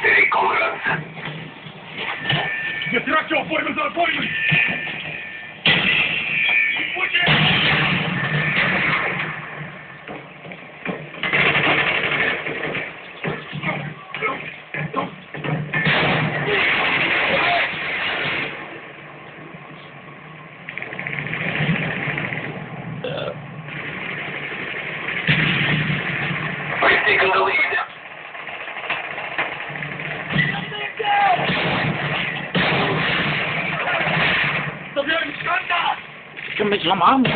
Stay Conrad. Nie trakcie opojmy za opojmy! We've taken the lead. Stawiałem skanda! Can make some arms.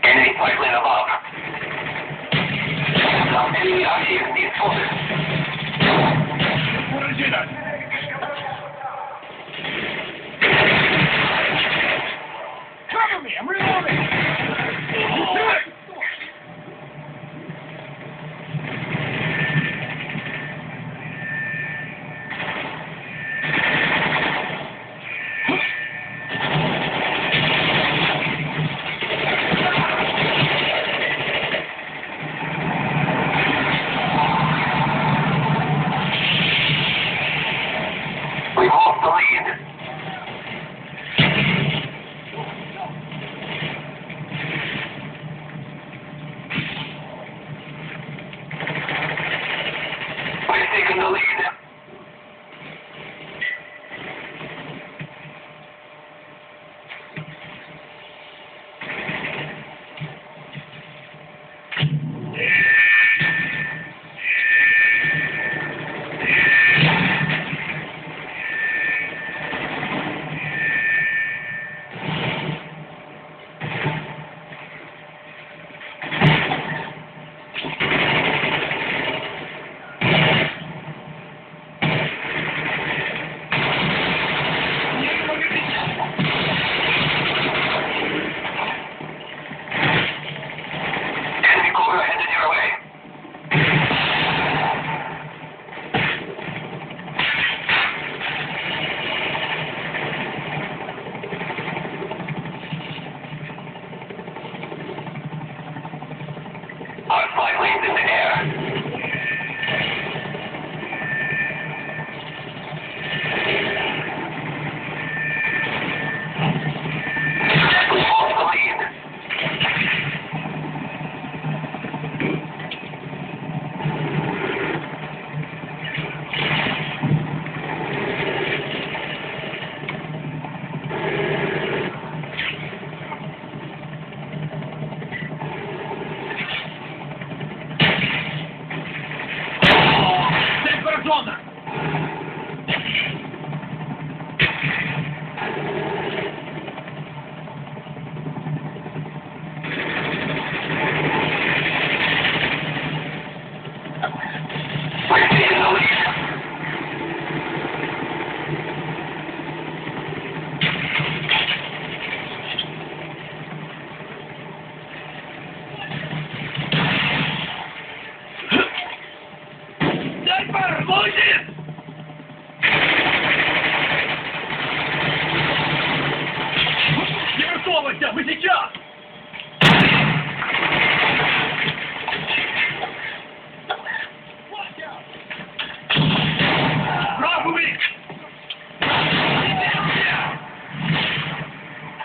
Enemy pipeline above. Some enemy active in these forces. Urodzina! Cover me! I'm reloading! We've lost the lead. We've taken the lead. Enemy Cobra headed your way. Our flight lanes in the air. We lost the lead. Zona! We've taken the lead. Снайпер, ловите! Не высовывайся, мы сейчас! Правый!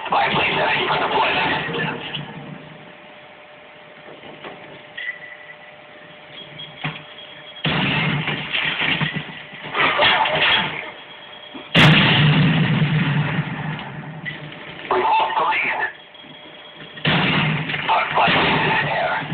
Spy plane ready for deployment. We lost the lead. Our flight is in the air.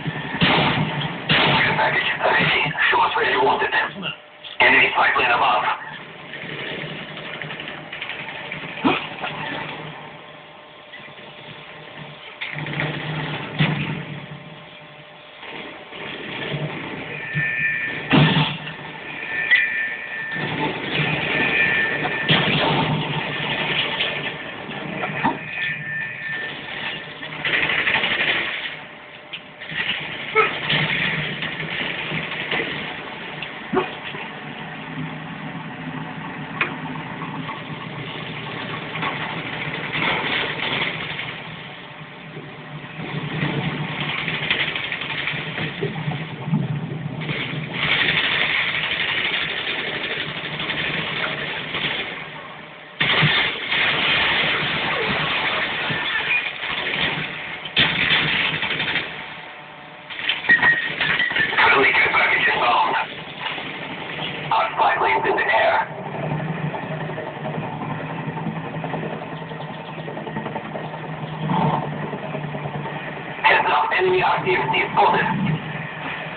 enemy RCXD spotted.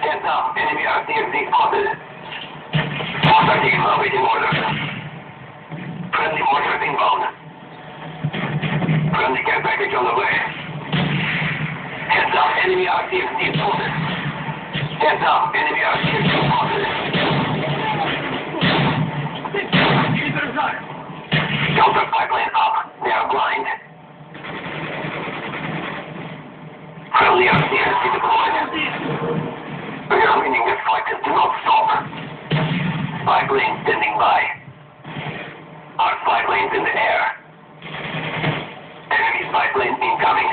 Heads up, enemy RCXD spotted. Mortar team awaiting orders. Friendly mortars inbound. Friendly care package on the way. Heads up, enemy RCXD spotted. Heads up, enemy RCXD spotted. Не заряжаю. Counter pipeline up. They are blind. Friendly RCXD deployed. We are winning this fight. Do not stop. Spy plane standing by. Our spy plane's in the air. Enemy spy plane incoming.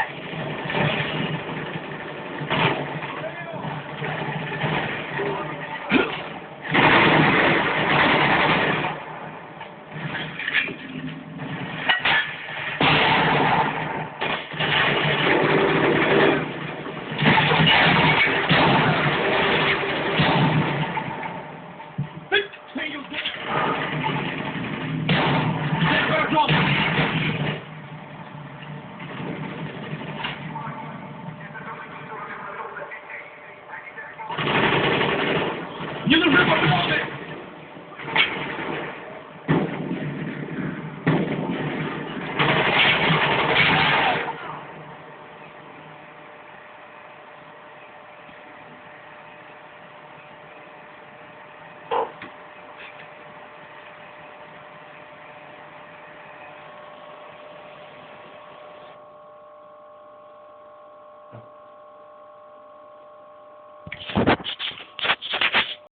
Цель поражена. Не нужны патроны!